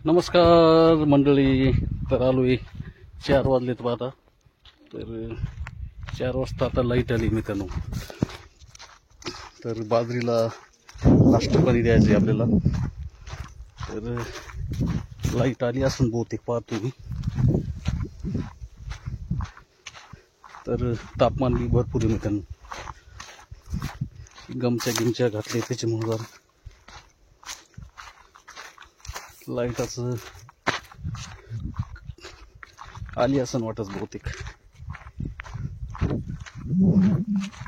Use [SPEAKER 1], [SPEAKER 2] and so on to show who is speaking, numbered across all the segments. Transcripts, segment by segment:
[SPEAKER 1] नमस्कार मंडळी. तर आलोय 4 वाजलेत बा आता. तर 4 वाजता आता लाईट आली मित्रांनो. तर बाजरीला नाश्ता पाणी द्यायचं आहे आपल्याला. तर लाईट आली असून बहुतेक पाहतो मी. तर तापमान बी भरपूर आहे मित्रांनो. गमच्या घातले त्याच्यामुळे जरा लाईटाचं आली असं वाटत बहुतेक.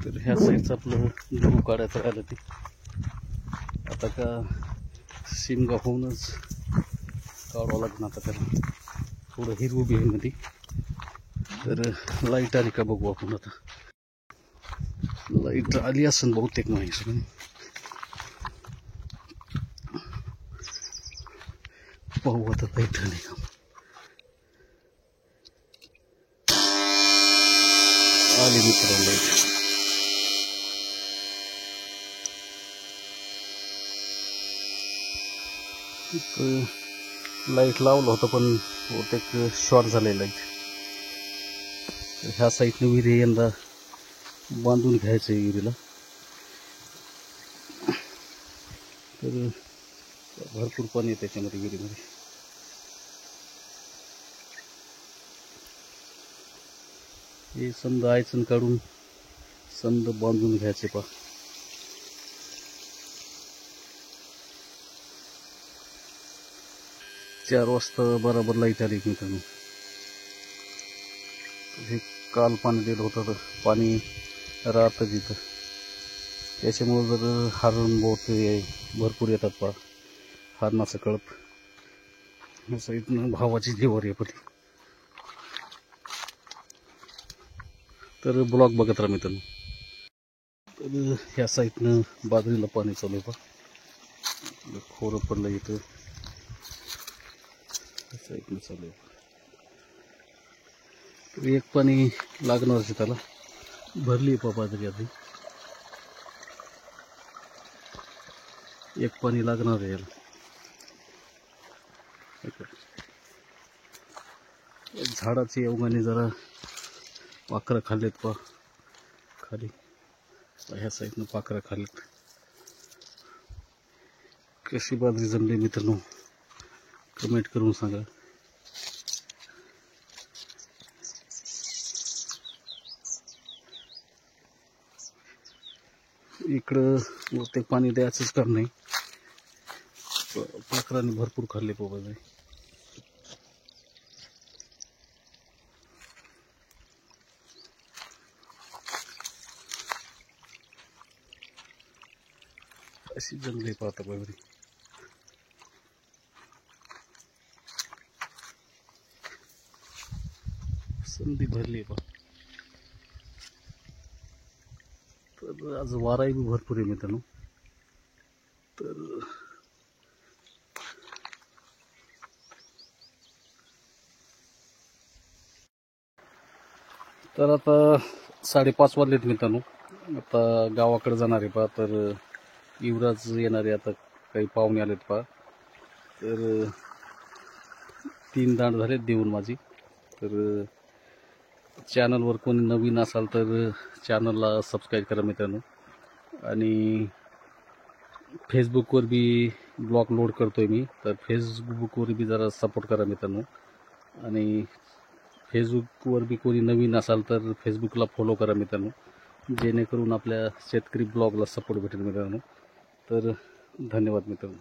[SPEAKER 1] तर ह्या साईडचं आपलं गहू काढायचं राहिलं ते आता का शिमगा होऊनच काढावं लागणार आता त्याला. थोडं हिरवं बी आहे मध्ये. तर लाईट आली का बघू आपण आता. लाईट आली असून बहुतेक नाही सगळं. पाहू आता लाईट आली का. आली मित्रांनो लाईट. लाईट लावलं होतं पण बहुतेक शॉर्ट झालेलं लाईट. ह्या साईडने विहिरी यंदा बांधून घ्यायचं आहे विहिरीला. तर भरपूर पाणी आहे त्याच्यामध्ये विहिरीमध्ये. हे समद आयचण काढून समद बांधून घ्यायचे पा. चार वाजता बरोबर लाईट आली मित्रांनो. हे काल पाणी दिलं होतं तर पाणी राहतं तिथं. त्याच्यामुळे जर हरण बहुत भरपूर येतात पा. हरणाचं कळप असं इथनं भावाची जीवर आहे पती. तर ब्लॉग बघत राहा मित्रांनो. तर ह्या साईडनं बाजरीला पाणी चालू आहे पा. खोरं पडलं इथं साईडनं चालू आहे. तर एक पाणी लागणार आहे त्याला. भरली पा बाजरी आधी. एक पाणी लागणार आहे याला. झाडाची अवघाने जरा पाखरं खाल्लेत पा खाली. ह्या साईडनं पाखरं खाल्लेत. कशी बाजरी जमली मित्रांनो कमेंट करून सांगा. इकडं बहुतेक पाणी द्यायचंच काम नाही. पाखरांनी भरपूर खाल्ले पा बाजरी. अशी जंगली पाहता बाजरी. संधी भरली पा. तर आज वाराही बी भरपूर आहे मित्रांनो. तर आता 5:30 वाजलेत मित्रांनो. आता गावाकडे जाणार आहे पा. तर युवराज येणार आहे आता. काही पाहुणे आलेत पा. तर 3 दांड झालेत देऊन माझी. तर चॅनलवर कोणी नवीन असाल तर चॅनलला सबस्क्राईब करा मित्रांनो. आणि फेसबुकवर बी ब्लॉग लोड करतोय मी. तर फेसबुकवर बी जरा सपोर्ट करा मित्रांनो. आणि फेसबुकवर बी कोणी नवीन असाल तर फेसबुकला फॉलो करा मित्रांनो. जेणेकरून आपल्या शेतकरी ब्लॉगला सपोर्ट भेटेल मित्रांनो. तर धन्यवाद मित्रांनो.